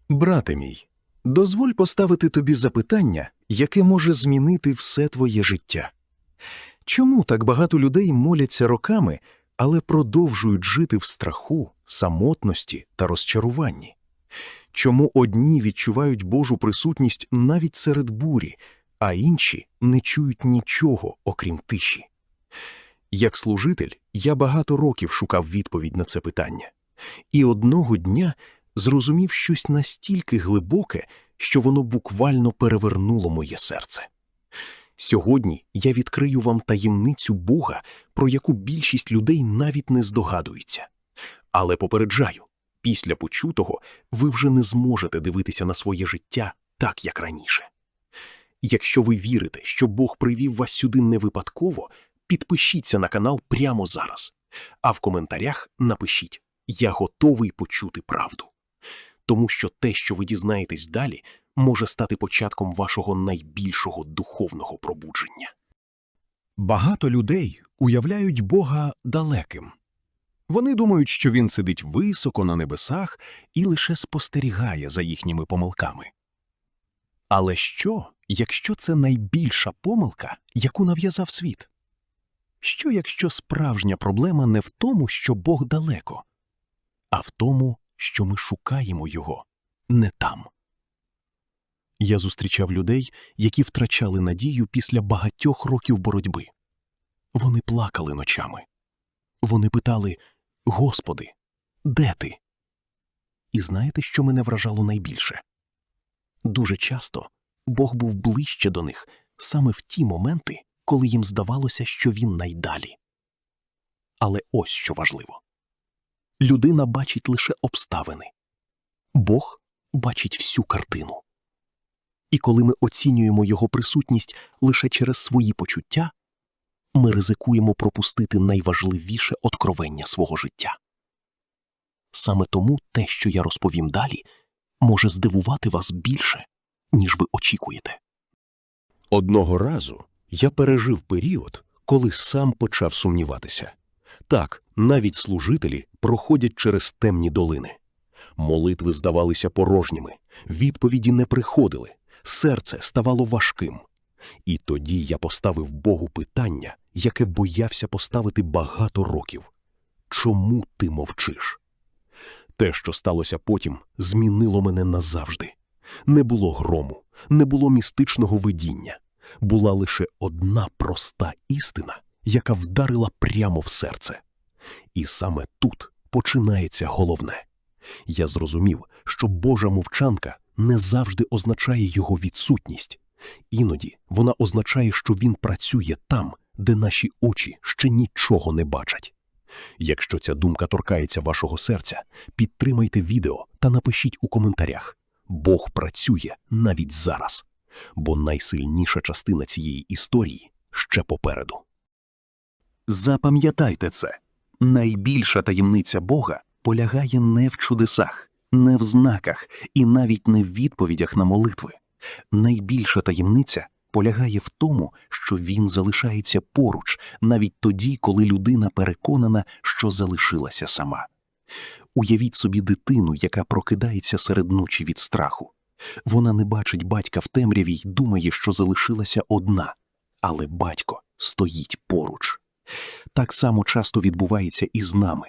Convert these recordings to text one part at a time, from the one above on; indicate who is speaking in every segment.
Speaker 1: Брате мій, дозволь поставити тобі запитання, яке може змінити все твоє життя. Чому так багато людей моляться роками, але продовжують жити в страху, самотності та розчаруванні? Чому одні відчувають Божу присутність навіть серед бурі, а інші не чують нічого, окрім тиші? Як служитель, я багато років шукав відповідь на це питання. І одного дня зрозумів щось настільки глибоке, що воно буквально перевернуло моє серце. Сьогодні я відкрию вам таємницю Бога, про яку більшість людей навіть не здогадується. Але попереджаю, після почутого ви вже не зможете дивитися на своє життя так, як раніше. Якщо ви вірите, що Бог привів вас сюди не випадково, підпишіться на канал прямо зараз. А в коментарях напишіть «Я готовий почути правду». Тому що те, що ви дізнаєтесь далі, може стати початком вашого найбільшого духовного пробудження.
Speaker 2: Багато людей уявляють Бога далеким. Вони думають, що Він сидить високо на небесах і лише спостерігає за їхніми помилками. Але що, якщо це найбільша помилка, яку нав'язав світ? Що, якщо справжня проблема не в тому, що Бог далеко, а в тому, що ми шукаємо Його не там? Я зустрічав людей, які втрачали надію після багатьох років боротьби. Вони плакали ночами. Вони питали: «Господи, де ти?» І знаєте, що мене вражало найбільше? Дуже часто Бог був ближче до них саме в ті моменти, коли їм здавалося, що Він найдалі. Але ось що важливо. Людина бачить лише обставини. Бог бачить всю картину. І коли ми оцінюємо Його присутність лише через свої почуття, ми ризикуємо пропустити найважливіше откровення свого життя. Саме тому те, що я розповім далі, може здивувати вас більше, ніж ви очікуєте.
Speaker 1: Одного разу я пережив період, коли сам почав сумніватися. Так, навіть служителі проходять через темні долини. Молитви здавалися порожніми, відповіді не приходили, серце ставало важким. І тоді я поставив Богу питання, яке боявся поставити багато років. Чому ти мовчиш? Те, що сталося потім, змінило мене назавжди. Не було грому, не було містичного видіння. Була лише одна проста істина, яка вдарила прямо в серце. І саме тут починається головне. Я зрозумів, що Божа мовчанка не завжди означає Його відсутність. Іноді вона означає, що Він працює там, де наші очі ще нічого не бачать. Якщо ця думка торкається вашого серця, підтримайте відео та напишіть у коментарях: «Бог працює навіть зараз», бо найсильніша частина цієї історії ще попереду. Запам'ятайте це. Найбільша таємниця Бога полягає не в чудесах, не в знаках і навіть не в відповідях на молитви. Найбільша таємниця полягає в тому, що Він залишається поруч, навіть тоді, коли людина переконана, що залишилася сама. Уявіть собі дитину, яка прокидається серед ночі від страху. Вона не бачить батька в темряві й думає, що залишилася одна, але батько стоїть поруч. Так само часто відбувається і з нами.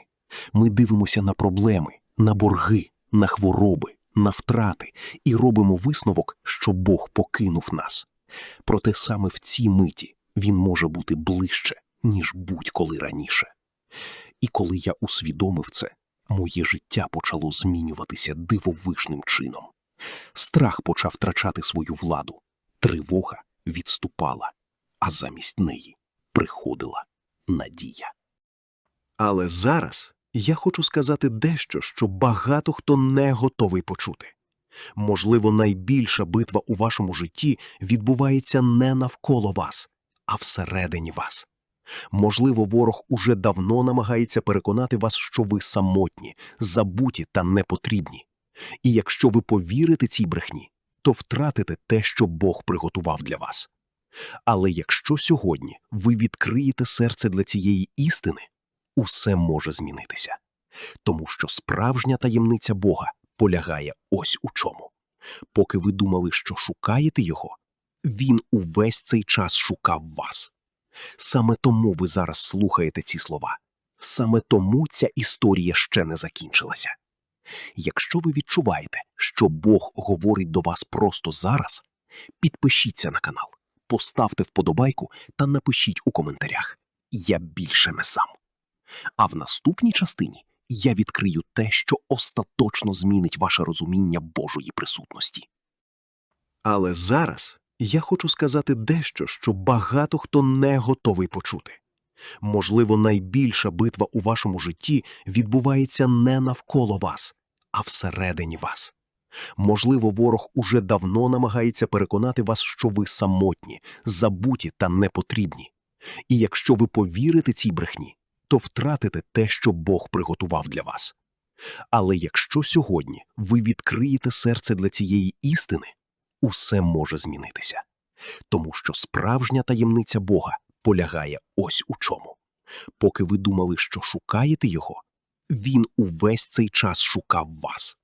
Speaker 1: Ми дивимося на проблеми, на борги, на хвороби, на втрати і робимо висновок, що Бог покинув нас. Проте саме в цій миті Він може бути ближче, ніж будь-коли раніше. І коли я усвідомив це, моє життя почало змінюватися дивовижним чином. Страх почав втрачати свою владу, тривога відступала, а замість неї приходила надія. Але зараз я хочу сказати дещо, що багато хто не готовий почути. Можливо, найбільша битва у вашому житті відбувається не навколо вас, а всередині вас. Можливо, ворог уже давно намагається переконати вас, що ви самотні, забуті та непотрібні. І якщо ви повірите цій брехні, то втратите те, що Бог приготував для вас. Але якщо сьогодні ви відкриєте серце для цієї істини, усе може змінитися. Тому що справжня таємниця Бога полягає ось у чому. Поки ви думали, що шукаєте його, він увесь цей час шукав вас. Саме тому ви зараз слухаєте ці слова. Саме тому ця історія ще не закінчилася. Якщо ви відчуваєте, що Бог говорить до вас просто зараз, підпишіться на канал, поставте вподобайку та напишіть у коментарях «Я більше не сам». А в наступній частині я відкрию те, що остаточно змінить ваше розуміння Божої присутності. Але зараз я хочу сказати дещо, що багато хто не готовий почути. Можливо, найбільша битва у вашому житті відбувається не навколо вас, а всередині вас. Можливо, ворог уже давно намагається переконати вас, що ви самотні, забуті та непотрібні. І якщо ви повірите цій брехні, то втратите те, що Бог приготував для вас. Але якщо сьогодні ви відкриєте серце для цієї істини, усе може змінитися. Тому що справжня таємниця Бога полягає ось у чому. Поки ви думали, що шукаєте його, він увесь цей час шукав вас.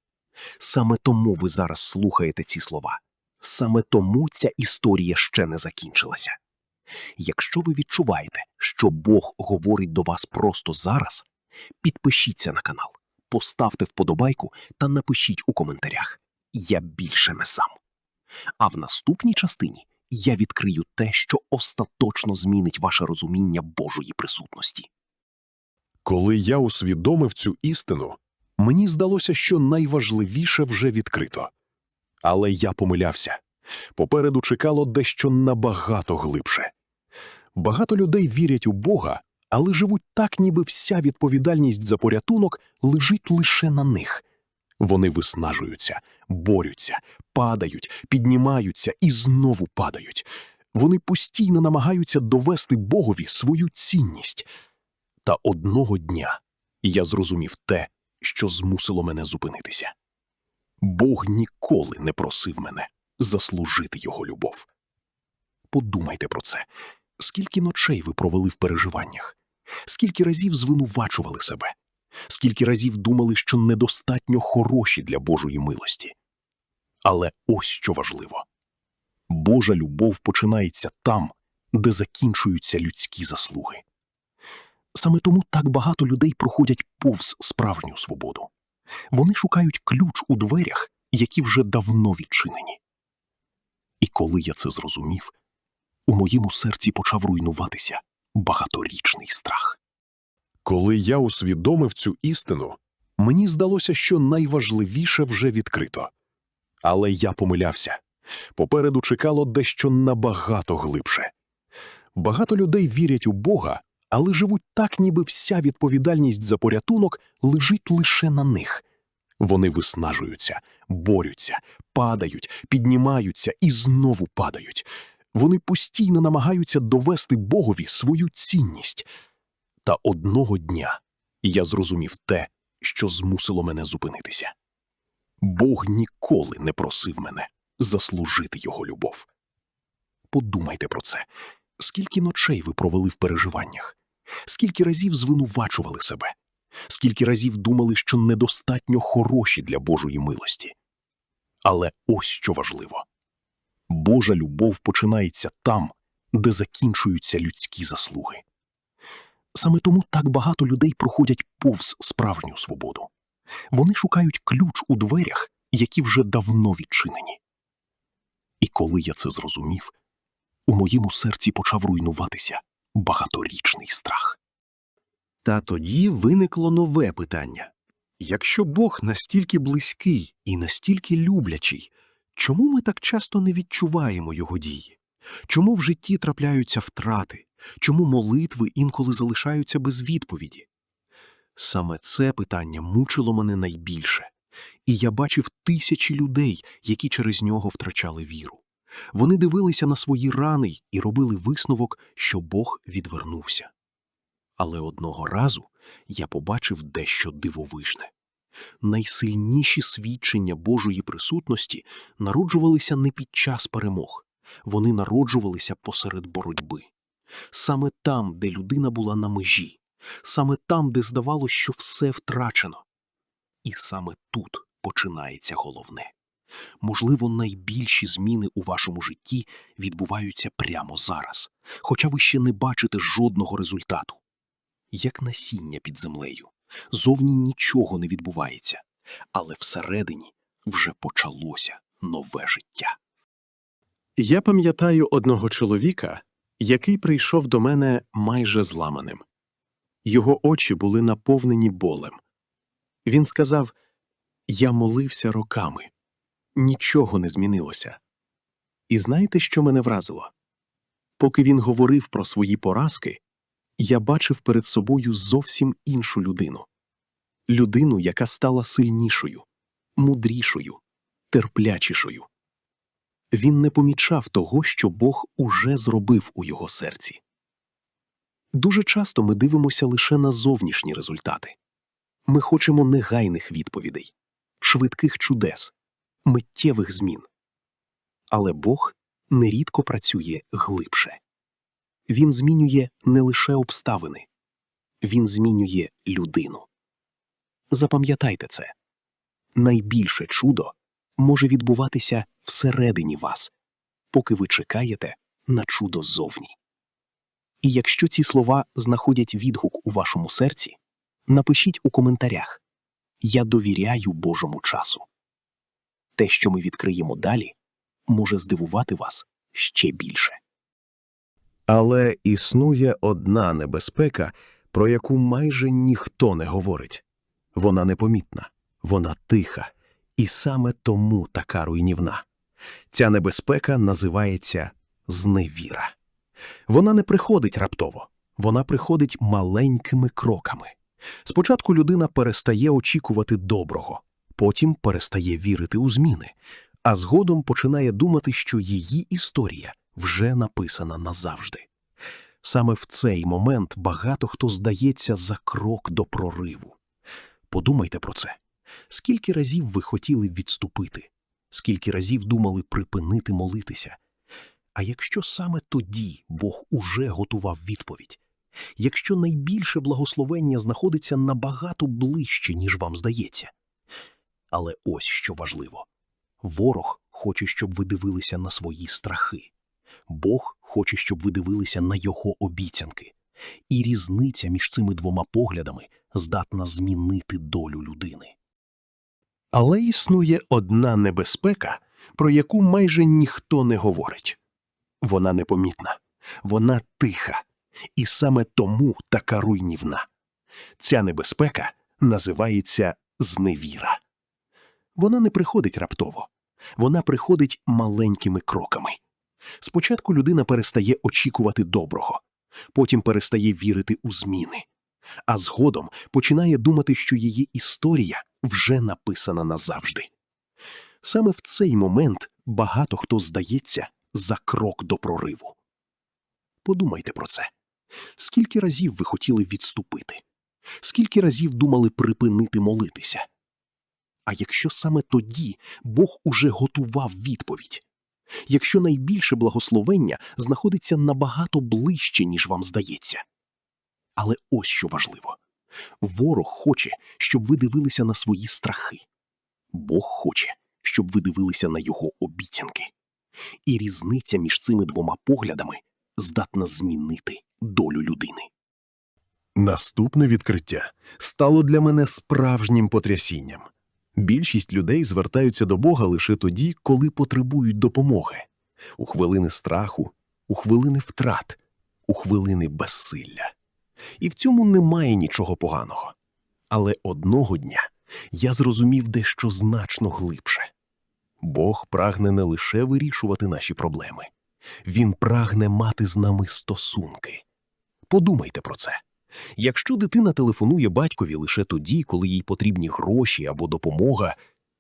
Speaker 1: Саме тому ви зараз слухаєте ці слова. Саме тому ця історія ще не закінчилася. Якщо ви відчуваєте, що Бог говорить до вас просто зараз, підпишіться на канал, поставте вподобайку та напишіть у коментарях «Я більше не сам». А в наступній частині я відкрию те, що остаточно змінить ваше розуміння Божої присутності.
Speaker 2: Коли я усвідомив цю істину, мені здалося, що найважливіше вже відкрито. Але я помилявся. Попереду чекало дещо набагато глибше. Багато людей вірять у Бога, але живуть так, ніби вся відповідальність за порятунок лежить лише на них. Вони виснажуються, борються, падають, піднімаються і знову падають. Вони постійно намагаються довести Богові свою цінність. Та одного дня я зрозумів те, що змусило мене зупинитися. Бог ніколи не просив мене заслужити його любов. Подумайте про це. Скільки ночей ви провели в переживаннях? Скільки разів звинувачували себе? Скільки разів думали, що недостатньо хороші для Божої милості? Але ось що важливо. Божа любов починається там, де закінчуються людські заслуги. Саме тому так багато людей проходять повз справжню свободу. Вони шукають ключ у дверях, які вже давно відчинені. І коли я це зрозумів, у моєму серці почав руйнуватися багаторічний страх. Коли я усвідомив цю істину, мені здалося, що найважливіше вже відкрито. Але я помилявся. Попереду чекало дещо набагато глибше. Багато людей вірять у Бога, але живуть так, ніби вся відповідальність за порятунок лежить лише на них. Вони виснажуються, борються, падають, піднімаються і знову падають. Вони постійно намагаються довести Богові свою цінність. Та одного дня я зрозумів те, що змусило мене зупинитися. Бог ніколи не просив мене заслужити його любов. Подумайте про це. Скільки ночей ви провели в переживаннях? Скільки разів звинувачували себе? Скільки разів думали, що недостатньо хороші для Божої милості? Але ось що важливо. Божа любов починається там, де закінчуються людські заслуги. Саме тому так багато людей проходять повз справжню свободу. Вони шукають ключ у дверях, які вже давно відчинені. І коли я це зрозумів, у моєму серці почав руйнуватися багаторічний страх.
Speaker 1: Та тоді виникло нове питання. Якщо Бог настільки близький і настільки люблячий, чому ми так часто не відчуваємо його дії? Чому в житті трапляються втрати? Чому молитви інколи залишаються без відповіді? Саме це питання мучило мене найбільше. І я бачив тисячі людей, які через нього втрачали віру. Вони дивилися на свої рани і робили висновок, що Бог відвернувся. Але одного разу я побачив дещо дивовижне. Найсильніші свідчення Божої присутності народжувалися не під час перемог. Вони народжувалися посеред боротьби. Саме там, де людина була на межі. Саме там, де здавалося, що все втрачено. І саме тут починається головне. Можливо, найбільші зміни у вашому житті відбуваються прямо зараз, хоча ви ще не бачите жодного результату. Як насіння під землею. Зовні нічого не відбувається, але всередині вже почалося нове життя.
Speaker 2: Я пам'ятаю одного чоловіка, який прийшов до мене майже зламаним. Його очі були наповнені болем. Він сказав: «Я молився роками. Нічого не змінилося». І знаєте, що мене вразило? Поки він говорив про свої поразки, я бачив перед собою зовсім іншу людину. Людину, яка стала сильнішою, мудрішою, терплячішою. Він не помічав того, що Бог уже зробив у його серці. Дуже часто ми дивимося лише на зовнішні результати. Ми хочемо негайних відповідей, швидких чудес, миттєвих змін. Але Бог нерідко працює глибше. Він змінює не лише обставини, він змінює людину. Запам'ятайте це. Найбільше чудо може відбуватися всередині вас, поки ви чекаєте на чудо ззовні. І якщо ці слова знаходять відгук у вашому серці, напишіть у коментарях: «Я довіряю Божому часу». Те, що ми відкриємо далі, може здивувати вас ще більше.
Speaker 3: Але існує одна небезпека, про яку майже ніхто не говорить. Вона непомітна, вона тиха, і саме тому така руйнівна. Ця небезпека називається зневіра. Вона не приходить раптово, вона приходить маленькими кроками. Спочатку людина перестає очікувати доброго, потім перестає вірити у зміни, а згодом починає думати, що її історія вже написана назавжди. Саме в цей момент багато хто здається за крок до прориву. Подумайте про це. Скільки разів ви хотіли відступити? Скільки разів думали припинити молитися? А якщо саме тоді Бог уже готував відповідь? Якщо найбільше благословення знаходиться набагато ближче, ніж вам здається? Але ось що важливо. Ворог хоче, щоб ви дивилися на свої страхи. Бог хоче, щоб ви дивилися на його обіцянки. І різниця між цими двома поглядами здатна змінити долю людини.
Speaker 2: Але існує одна небезпека, про яку майже ніхто не говорить. Вона непомітна, вона тиха, і саме тому така руйнівна. Ця небезпека називається зневіра. Вона не приходить раптово, вона приходить маленькими кроками. Спочатку людина перестає очікувати доброго, потім перестає вірити у зміни, а згодом починає думати, що її історія вже написана назавжди. Саме в цей момент багато хто здається за крок до прориву. Подумайте про це. Скільки разів ви хотіли відступити? Скільки разів думали припинити молитися? А якщо саме тоді Бог уже готував відповідь? Якщо найбільше благословення знаходиться набагато ближче, ніж вам здається? Але ось що важливо. Ворог хоче, щоб ви дивилися на свої страхи. Бог хоче, щоб ви дивилися на його обіцянки. І різниця між цими двома поглядами здатна змінити долю людини.
Speaker 3: Наступне відкриття стало для мене справжнім потрясінням. Більшість людей звертаються до Бога лише тоді, коли потребують допомоги. У хвилини страху, у хвилини втрат, у хвилини безсилля. І в цьому немає нічого поганого. Але одного дня я зрозумів дещо значно глибше. Бог прагне не лише вирішувати наші проблеми. Він прагне мати з нами стосунки. Подумайте про це. Якщо дитина телефонує батькові лише тоді, коли їй потрібні гроші або допомога,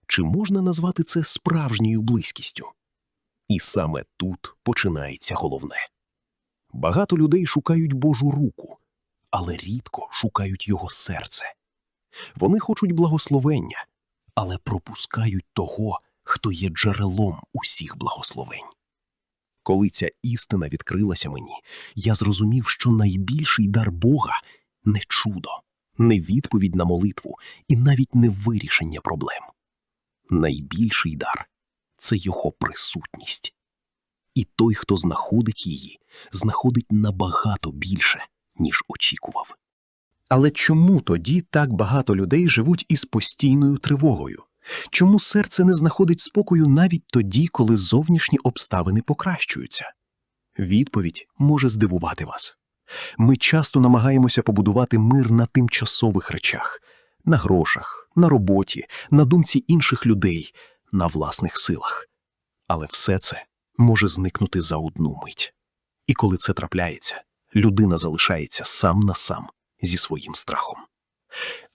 Speaker 3: чи можна назвати це справжньою близькістю? І саме тут починається головне. Багато людей шукають Божу руку, але рідко шукають його серце. Вони хочуть благословення, але пропускають того, хто є джерелом усіх благословень. Коли ця істина відкрилася мені, я зрозумів, що найбільший дар Бога – не чудо, не відповідь на молитву і навіть не вирішення проблем.
Speaker 1: найбільший дар – це його присутність. І той, хто знаходить її, знаходить набагато більше, ніж очікував.
Speaker 2: Але чому тоді так багато людей живуть із постійною тривогою? Чому серце не знаходить спокою навіть тоді, коли зовнішні обставини покращуються? Відповідь може здивувати вас. Ми часто намагаємося побудувати мир на тимчасових речах – на грошах, на роботі, на думці інших людей, на власних силах. Але все це може зникнути за одну мить. І коли це трапляється, людина залишається сам на сам зі своїм страхом.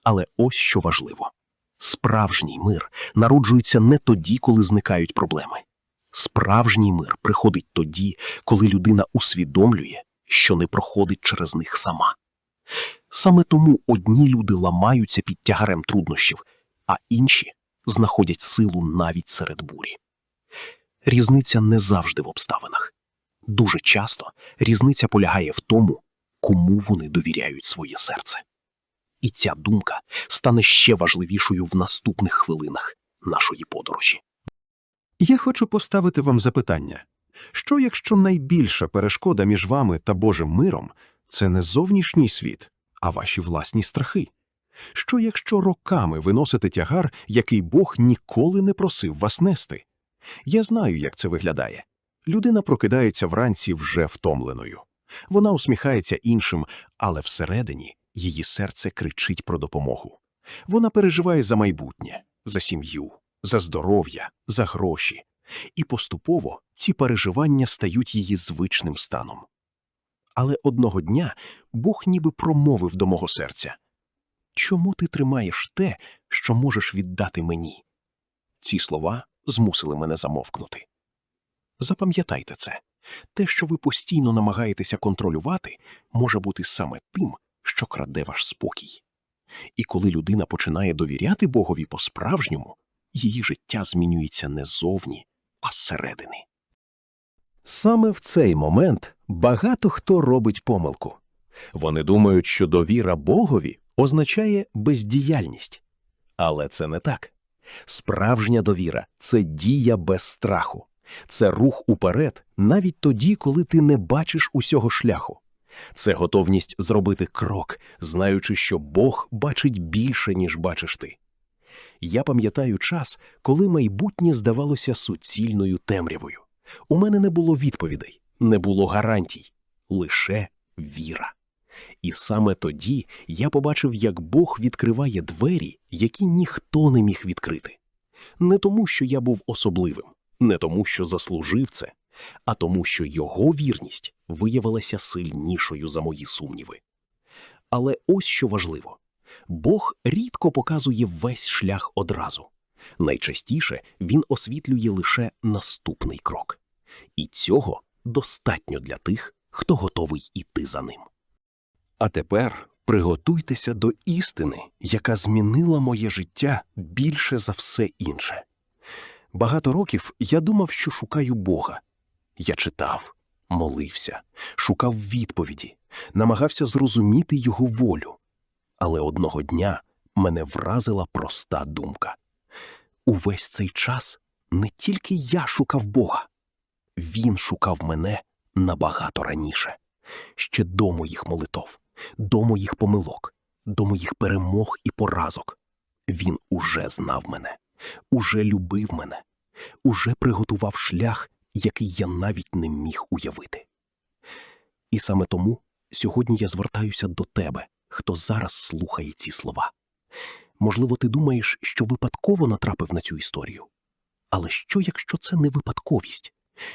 Speaker 2: Але ось що важливо. Справжній мир народжується не тоді, коли зникають проблеми. Справжній мир приходить тоді, коли людина усвідомлює, що не проходить через них сама. Саме тому одні люди ламаються під тягарем труднощів, а інші знаходять силу навіть серед бурі. Різниця не завжди в обставинах. Дуже часто різниця полягає в тому, кому вони довіряють своє серце. І ця думка стане ще важливішою в наступних хвилинах нашої подорожі.
Speaker 3: Я хочу поставити вам запитання. Що якщо найбільша перешкода між вами та Божим миром – це не зовнішній світ, а ваші власні страхи? Що якщо роками ви носите тягар, який Бог ніколи не просив вас нести? Я знаю, як це виглядає. Людина прокидається вранці вже втомленою. Вона усміхається іншим, але всередині її серце кричить про допомогу. Вона переживає за майбутнє, за сім'ю, за здоров'я, за гроші. І поступово ці переживання стають її звичним станом. Але одного дня Бог ніби промовив до мого серця: «Чому ти тримаєш те, що можеш віддати мені?» Ці слова змусили мене замовкнути. Запам'ятайте це. Те, що ви постійно намагаєтеся контролювати, може бути саме тим, що краде ваш спокій. І коли людина починає довіряти Богові по-справжньому, її життя змінюється не ззовні, а зсередини. Саме в цей момент багато хто робить помилку. Вони думають, що довіра Богові означає бездіяльність. Але це не так. Справжня довіра – це дія без страху. Це рух уперед навіть тоді, коли ти не бачиш усього шляху. Це готовність зробити крок, знаючи, що Бог бачить більше, ніж бачиш ти. Я пам'ятаю час, коли майбутнє здавалося суцільною темрявою. У мене не було відповідей, не було гарантій, лише віра. І саме тоді я побачив, як Бог відкриває двері, які ніхто не міг відкрити. Не тому, що я був особливим, не тому, що заслужив це, а тому, що його вірність виявилася сильнішою за мої сумніви. Але ось що важливо. Бог рідко показує весь шлях одразу. Найчастіше він освітлює лише наступний крок. І цього достатньо для тих, хто готовий іти за ним.
Speaker 2: А тепер приготуйтеся до істини, яка змінила моє життя більше за все інше. Багато років я думав, що шукаю Бога. Я читав, молився, шукав відповіді, намагався зрозуміти Його волю. Але одного дня мене вразила проста думка. Увесь цей час не тільки я шукав Бога. Він шукав мене набагато раніше. Ще до моїх молитов, до моїх помилок, до моїх перемог і поразок. Він уже знав мене, уже любив мене, уже приготував шлях, який я навіть не міг уявити. І саме тому сьогодні я звертаюся до тебе, хто зараз слухає ці слова. Можливо, ти думаєш, що випадково натрапив на цю історію. Але що, якщо це не випадковість?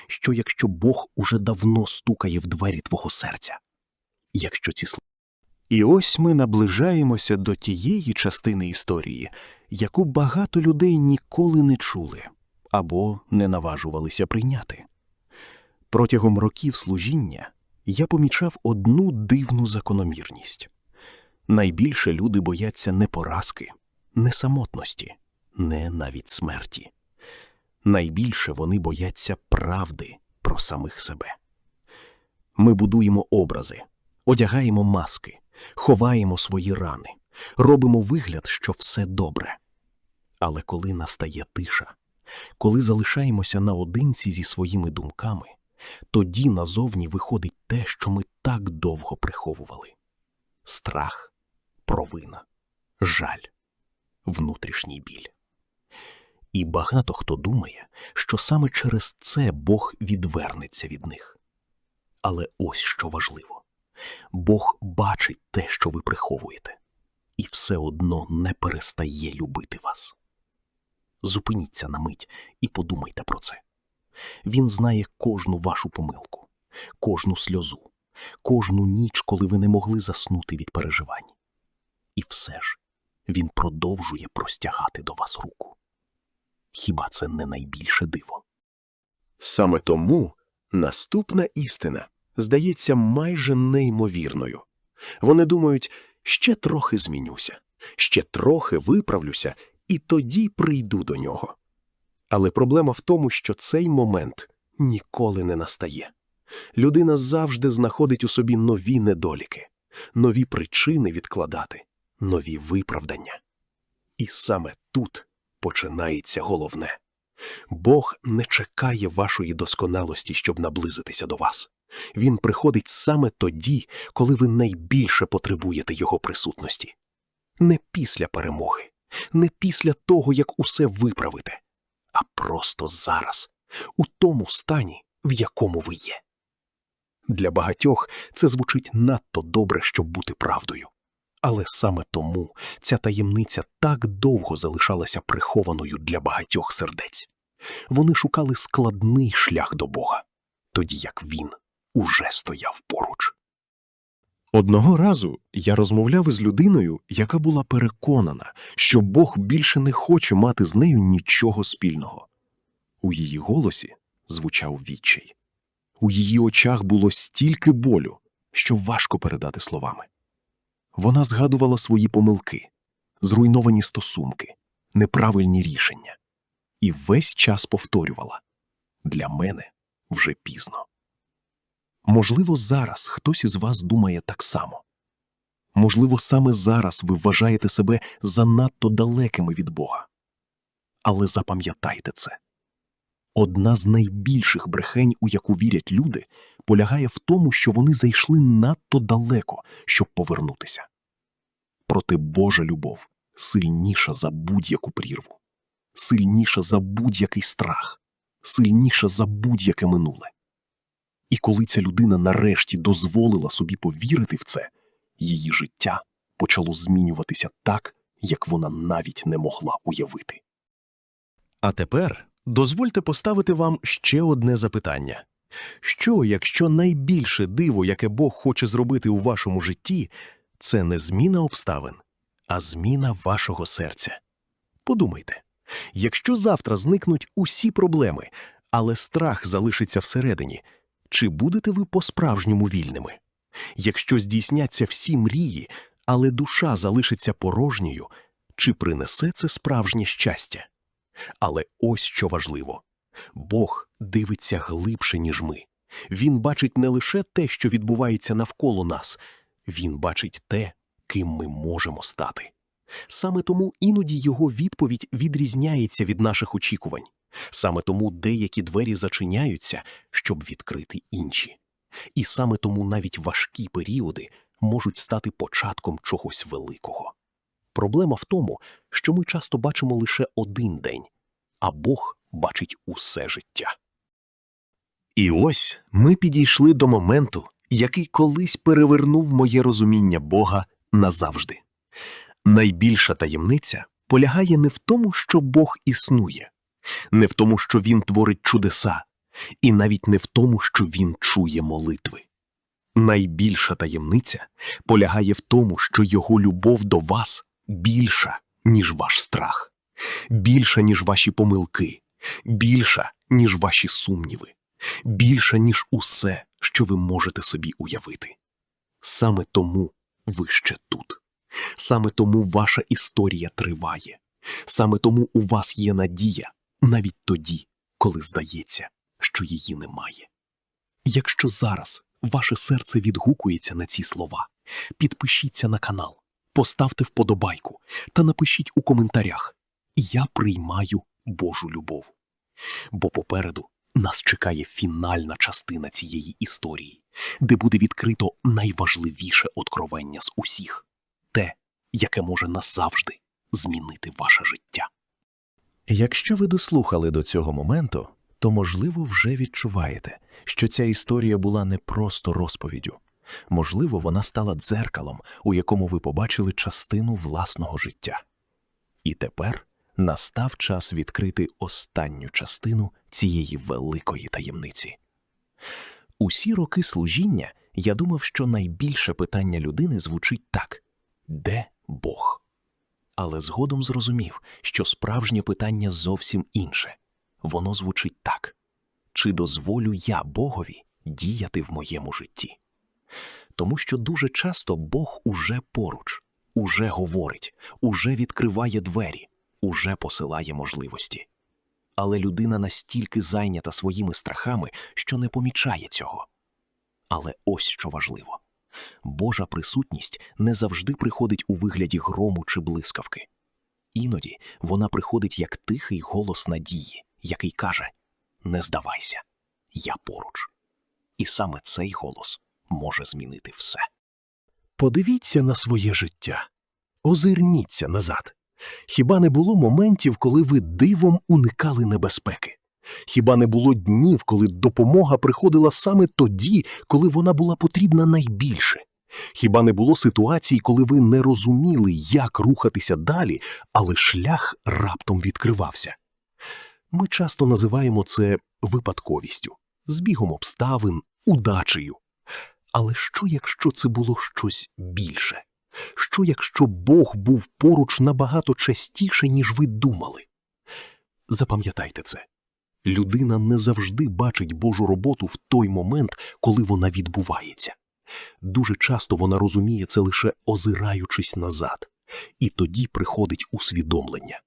Speaker 2: Що, якщо Бог уже давно стукає в двері твого серця? Якщо ці слова... І ось ми наближаємося до тієї частини історії, яку багато людей ніколи не чули або не наважувалися прийняти. Протягом років служіння я помічав одну дивну закономірність. Найбільше люди бояться не поразки, не самотності, не навіть смерті. Найбільше вони бояться правди про самих себе. Ми будуємо образи, одягаємо маски, ховаємо свої рани, робимо вигляд, що все добре. Але коли настає тиша, коли залишаємося наодинці зі своїми думками, тоді назовні виходить те, що ми так довго приховували. Страх, провина, жаль, внутрішній біль. І багато хто думає, що саме через це Бог відвернеться від них. Але ось що важливо. Бог бачить те, що ви приховуєте, і все одно не перестає любити вас. Зупиніться на мить і подумайте про це. Він знає кожну вашу помилку, кожну сльозу, кожну ніч, коли ви не могли заснути від переживань. І все ж він продовжує простягати до вас руку. Хіба це не найбільше диво?
Speaker 3: Саме тому наступна істина здається майже неймовірною. Вони думають, ще трохи змінюся, ще трохи виправлюся, і тоді прийду до нього. Але проблема в тому, що цей момент ніколи не настає. Людина завжди знаходить у собі нові недоліки, нові причини відкладати, нові виправдання. І саме тут починається головне. Бог не чекає вашої досконалості, щоб наблизитися до вас. Він приходить саме тоді, коли ви найбільше потребуєте Його присутності. Не після перемоги, не після того, як усе виправите, а просто зараз, у тому стані, в якому ви є. Для багатьох це звучить надто добре, щоб бути правдою. Але саме тому ця таємниця так довго залишалася прихованою для багатьох сердець. Вони шукали складний шлях до Бога, тоді як Він уже стояв поруч.
Speaker 2: Одного разу я розмовляв із людиною, яка була переконана, що Бог більше не хоче мати з нею нічого спільного. У її голосі звучав відчай. У її очах було стільки болю, що важко передати словами. Вона згадувала свої помилки, зруйновані стосунки, неправильні рішення. І весь час повторювала: «Для мене вже пізно». Можливо, зараз хтось із вас думає так само. Можливо, саме зараз ви вважаєте себе занадто далекими від Бога. Але запам'ятайте це. Одна з найбільших брехень, у яку вірять люди, полягає в тому, що вони зайшли надто далеко, щоб повернутися. Проте Божа любов сильніша за будь-яку прірву, сильніша за будь-який страх, сильніша за будь-яке минуле. І коли ця людина нарешті дозволила собі повірити в це, її життя почало змінюватися так, як вона навіть не могла уявити.
Speaker 3: А тепер дозвольте поставити вам ще одне запитання. Що, якщо найбільше диво, яке Бог хоче зробити у вашому житті, це не зміна обставин, а зміна вашого серця? Подумайте, якщо завтра зникнуть усі проблеми, але страх залишиться всередині, чи будете ви по-справжньому вільними? Якщо здійсняться всі мрії, але душа залишиться порожньою, чи принесе це справжнє щастя? Але ось що важливо. Бог дивиться глибше, ніж ми. Він бачить не лише те, що відбувається навколо нас. Він бачить те, ким ми можемо стати. Саме тому іноді його відповідь відрізняється від наших очікувань. Саме тому деякі двері зачиняються, щоб відкрити інші. І саме тому навіть важкі періоди можуть стати початком чогось великого. Проблема в тому, що ми часто бачимо лише один день, а Бог бачить усе життя. І ось ми підійшли до моменту, який колись перевернув моє розуміння Бога назавжди. Найбільша таємниця полягає не в тому, що Бог існує, не в тому, що Він творить чудеса, і навіть не в тому, що Він чує молитви. Найбільша таємниця полягає в тому, що Його любов до вас більша, ніж ваш страх, більша, ніж ваші помилки, більша, ніж ваші сумніви, більша, ніж усе, що ви можете собі уявити. Саме тому ви ще тут. Саме тому ваша історія триває. Саме тому у вас є надія, навіть тоді, коли здається, що її немає. Якщо зараз ваше серце відгукується на ці слова, підпишіться на канал, поставте вподобайку та напишіть у коментарях:
Speaker 1: Я приймаю Божу любов. Бо попереду нас чекає фінальна частина цієї історії, де буде відкрито найважливіше откровення з усіх – те, яке може назавжди змінити ваше життя.
Speaker 3: Якщо ви дослухали до цього моменту, то, можливо, вже відчуваєте, що ця історія була не просто розповіддю. Можливо, вона стала дзеркалом, у якому ви побачили частину власного життя. І тепер настав час відкрити останню частину цієї великої таємниці. Усі роки служіння я думав, що найбільше питання людини звучить так – де Бог? Але згодом зрозумів, що справжнє питання зовсім інше. Воно звучить так – чи дозволю я Богові діяти в моєму житті? Тому що дуже часто Бог уже поруч, уже говорить, уже відкриває двері, уже посилає можливості. Але людина настільки зайнята своїми страхами, що не помічає цього. Але ось що важливо. Божа присутність не завжди приходить у вигляді грому чи блискавки. Іноді вона приходить як тихий голос надії, який каже «Не здавайся, я поруч». І саме цей голос може змінити все.
Speaker 2: Подивіться на своє життя. Озирніться назад. Хіба не було моментів, коли ви дивом уникали небезпеки? Хіба не було днів, коли допомога приходила саме тоді, коли вона була потрібна найбільше? Хіба не було ситуацій, коли ви не розуміли, як рухатися далі, але шлях раптом відкривався? Ми часто називаємо це випадковістю, збігом обставин, удачею. Але що, якщо це було щось більше? Що, якщо Бог був поруч набагато частіше, ніж ви думали? Запам'ятайте це. Людина не завжди бачить Божу роботу в той момент, коли вона відбувається. Дуже часто вона розуміє це лише озираючись назад. І тоді приходить усвідомлення.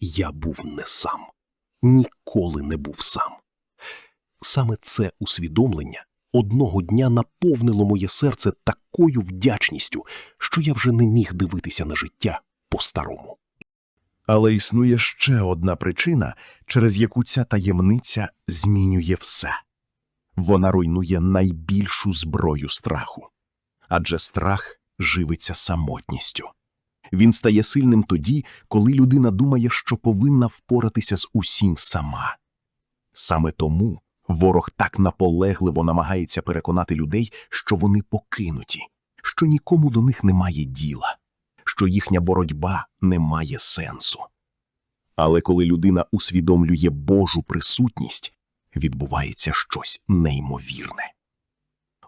Speaker 2: Я був не сам. Ніколи не був сам. Саме це усвідомлення одного дня наповнило моє серце такою вдячністю, що я вже не міг дивитися на життя по-старому.
Speaker 3: Але існує ще одна причина, через яку ця таємниця змінює все. Вона руйнує найбільшу зброю страху. Адже страх живиться самотністю. Він стає сильним тоді, коли людина думає, що повинна впоратися з усім сама. Саме тому ворог так наполегливо намагається переконати людей, що вони покинуті, що нікому до них немає діла, що їхня боротьба не має сенсу. Але коли людина усвідомлює Божу присутність, відбувається щось неймовірне.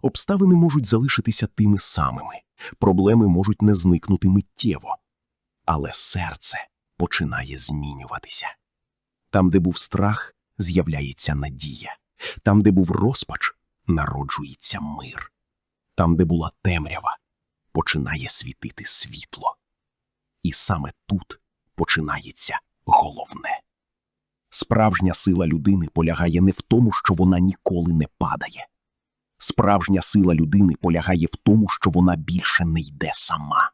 Speaker 3: Обставини можуть залишитися тими самими, проблеми можуть не зникнути миттєво. Але серце починає змінюватися. Там, де був страх, з'являється надія. Там, де був розпач, народжується мир. Там, де була темрява, починає світити світло. І саме тут починається головне. Справжня сила людини полягає не в тому, що вона ніколи не падає. Справжня сила людини полягає в тому, що вона більше не йде сама.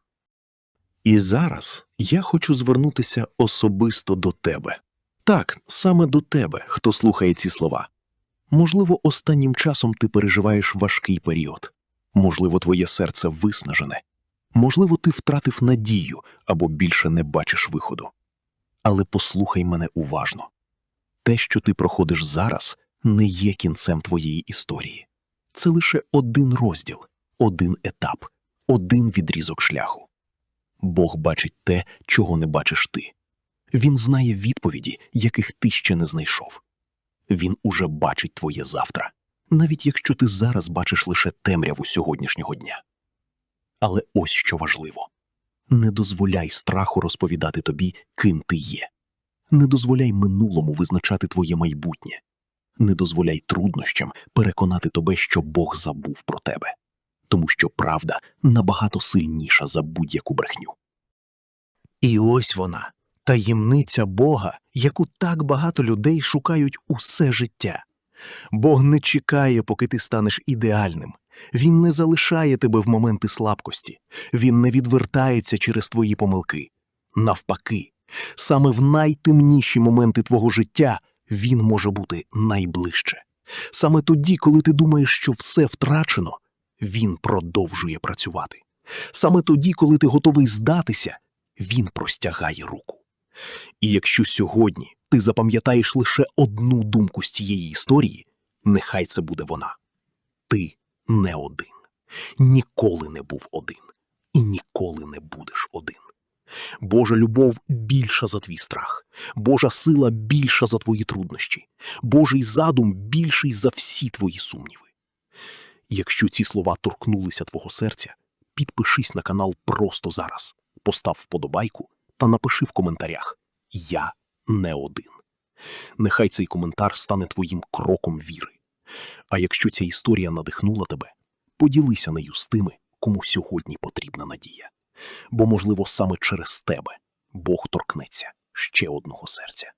Speaker 2: І зараз я хочу звернутися особисто до тебе. Так, саме до тебе, хто слухає ці слова. Можливо, останнім часом ти переживаєш важкий період. Можливо, твоє серце виснажене. Можливо, ти втратив надію або більше не бачиш виходу. Але послухай мене уважно. Те, що ти проходиш зараз, не є кінцем твоєї історії. Це лише один розділ, один етап, один відрізок шляху. Бог бачить те, чого не бачиш ти. Він знає відповіді, яких ти ще не знайшов. Він уже бачить твоє завтра, навіть якщо ти зараз бачиш лише темряву сьогоднішнього дня. Але ось що важливо. Не дозволяй страху розповідати тобі, ким ти є. Не дозволяй минулому визначати твоє майбутнє. Не дозволяй труднощам переконати тебе, що Бог забув про тебе. Тому що правда набагато сильніша за будь-яку брехню. І ось вона, таємниця Бога, яку так багато людей шукають усе життя. Бог не чекає, поки ти станеш ідеальним. Він не залишає тебе в моменти слабкості. Він не відвертається через твої помилки. Навпаки,
Speaker 1: Саме в найтемніші моменти твого життя він може бути найближче. Саме тоді, коли ти думаєш, що все втрачено, він продовжує працювати. Саме тоді, коли ти готовий здатися, він простягає руку. І якщо сьогодні ти запам'ятаєш лише одну думку з цієї історії, нехай це буде вона. Ти не один. Ніколи не був один. І ніколи не будеш один. Божа любов більша за твій страх. Божа сила більша за твої труднощі. Божий задум більший за всі твої сумніви. Якщо ці слова торкнулися твого серця, підпишись на канал просто зараз, постав вподобайку та напиши в коментарях «Я не один». Нехай цей коментар стане твоїм кроком віри. А якщо ця історія надихнула тебе, поділися нею з тими, кому сьогодні потрібна надія. Бо, можливо, саме через тебе Бог торкнеться ще одного серця.